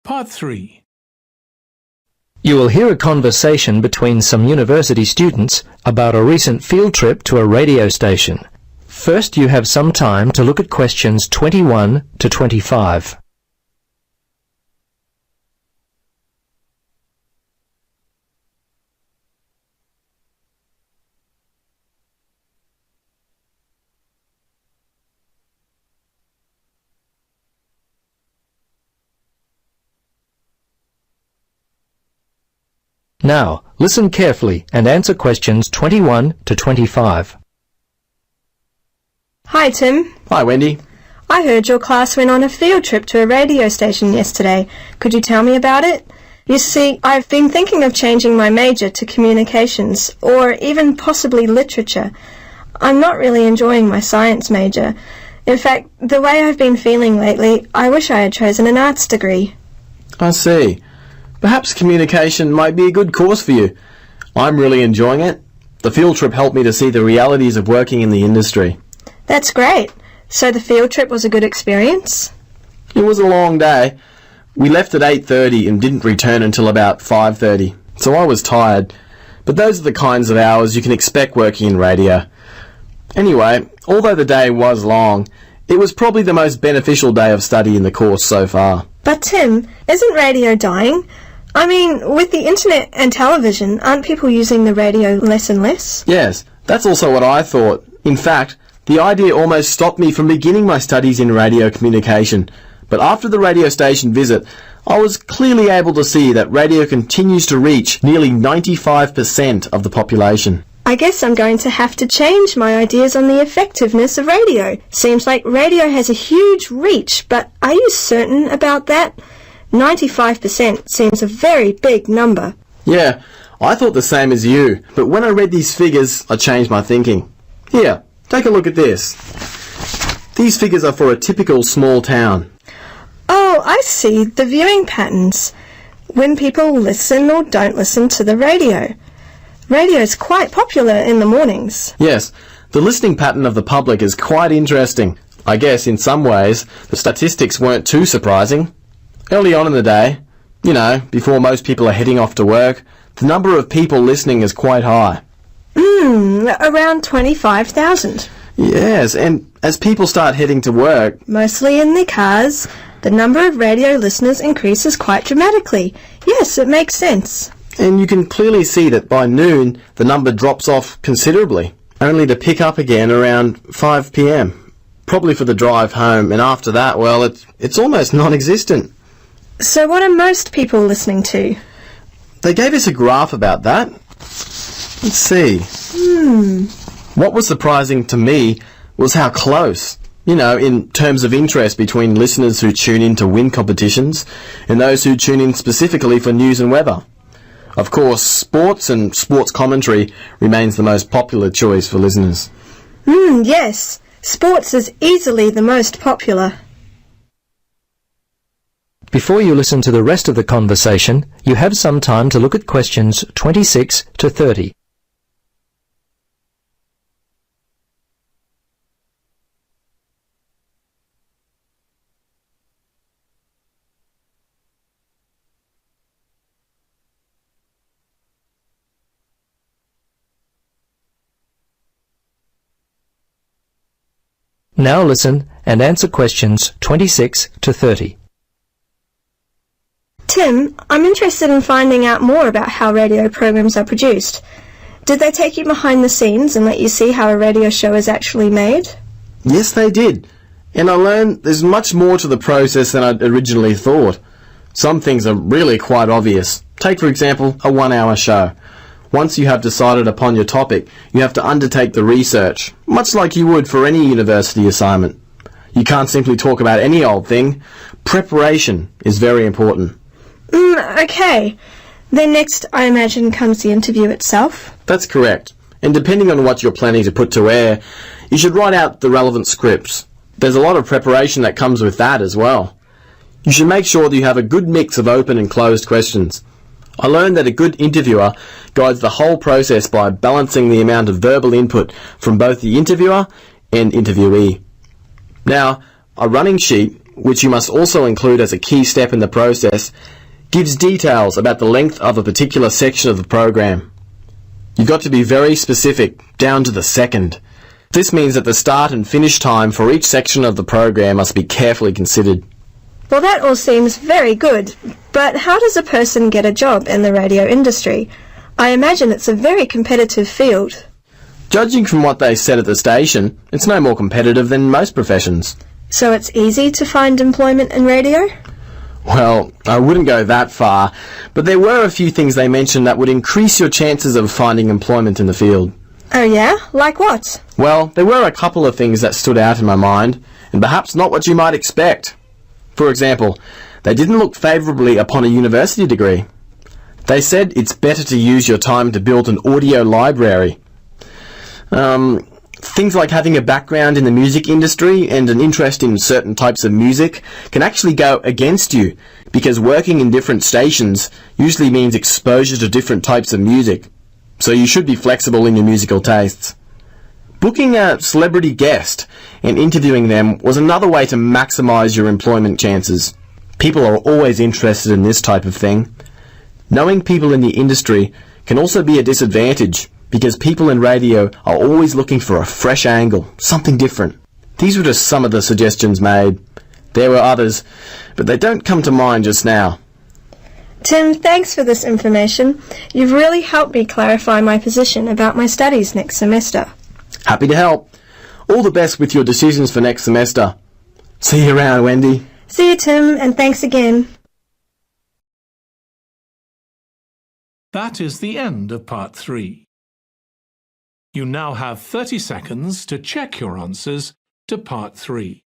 Part 3. You will hear a conversation between some university students about a recent field trip to a radio station. First, you have some time to look at questions 21 to 25. Now, listen carefully and answer questions 21 to 25. Hi, Tim. Hi, Wendy. I heard your class went on a field trip to a radio station yesterday. Could you tell me about it? You see, I've been thinking of changing my major to communications, or even possibly literature. I'm not really enjoying my science major. In fact, the way I've been feeling lately, I wish I had chosen an arts degree. I see. Perhaps communication might be a good course for you. I'm really enjoying it. The field trip helped me to see the realities of working in the industry. That's great. So the field trip was a good experience? It was a long day. We left at 8:30 and didn't return until about 5:30, so I was tired. But those are the kinds of hours you can expect working in radio. Anyway, although the day was long, it was probably the most beneficial day of study in the course so far. But Tim, isn't radio dying? I mean, with the internet and television, aren't people using the radio less and less? Yes, that's also what I thought. In fact, the idea almost stopped me from beginning my studies in radio communication. But after the radio station visit, I was clearly able to see that radio continues to reach nearly 95% of the population. I guess I'm going to have to change my ideas on the effectiveness of radio. Seems like radio has a huge reach, but are you certain about that? 95% seems a very big number. Yeah, I thought the same as you, but when I read these figures, I changed my thinking. Here, take a look at this. These figures are for a typical small town. Oh, I see the viewing patterns. When people listen or don't listen to the radio. Radio is quite popular in the mornings. Yes, the listening pattern of the public is quite interesting. I guess in some ways the statistics weren't too surprising. Early on in the day, you know, before most people are heading off to work, the number of people listening is quite high. Around 25,000. Yes, and as people start heading to work, mostly in their cars, the number of radio listeners increases quite dramatically. Yes, it makes sense. And you can clearly see that by noon the number drops off considerably, only to pick up again around 5 p.m. Probably for the drive home, and after that, well, it's almost non-existent. So what are most people listening to? They gave us a graph about that. Let's see. What was surprising to me was how close, in terms of interest between listeners who tune in to win competitions and those who tune in specifically for news and weather. Of course, sports and sports commentary remains the most popular choice for listeners. Yes. Sports is easily the most popular. Before you listen to the rest of the conversation, you have some time to look at questions 26 to 30. Now listen and answer questions 26 to 30. Tim, I'm interested in finding out more about how radio programs are produced. Did they take you behind the scenes and let you see how a radio show is actually made? Yes, they did. And I learned there's much more to the process than I'd originally thought. Some things are really quite obvious. Take, for example, a 1-hour show. Once you have decided upon your topic, you have to undertake the research, much like you would for any university assignment. You can't simply talk about any old thing. Preparation is very important. Okay. Then next, I imagine, comes the interview itself? That's correct. And depending on what you're planning to put to air, you should write out the relevant scripts. There's a lot of preparation that comes with that as well. You should make sure that you have a good mix of open and closed questions. I learned that a good interviewer guides the whole process by balancing the amount of verbal input from both the interviewer and interviewee. Now, a running sheet which you must also include as a key step in the process, gives details about the length of a particular section of the program. You've got to be very specific, down to the second. This means that the start and finish time for each section of the program must be carefully considered. Well, that all seems very good, but how does a person get a job in the radio industry? I imagine it's a very competitive field. Judging from what they said at the station, it's no more competitive than most professions. So it's easy to find employment in radio? Well, I wouldn't go that far, but there were a few things they mentioned that would increase your chances of finding employment in the field. Oh yeah? Like what? Well, there were a couple of things that stood out in my mind, and perhaps not what you might expect. For example, they didn't look favourably upon a university degree. They said it's better to use your time to build an audio library. Things like having a background in the music industry and an interest in certain types of music can actually go against you, because working in different stations usually means exposure to different types of music. So you should be flexible in your musical tastes. Booking a celebrity guest and interviewing them was another way to maximise your employment chances. People are always interested in this type of thing. Knowing people in the industry can also be a disadvantage, because people in radio are always looking for a fresh angle, something different. These were just some of the suggestions made. There were others, but they don't come to mind just now. Tim, thanks for this information. You've really helped me clarify my position about my studies next semester. Happy to help. All the best with your decisions for next semester. See you around, Wendy. See you, Tim, and thanks again. That is the end of part 3. You now have 30 seconds to check your answers to part 3.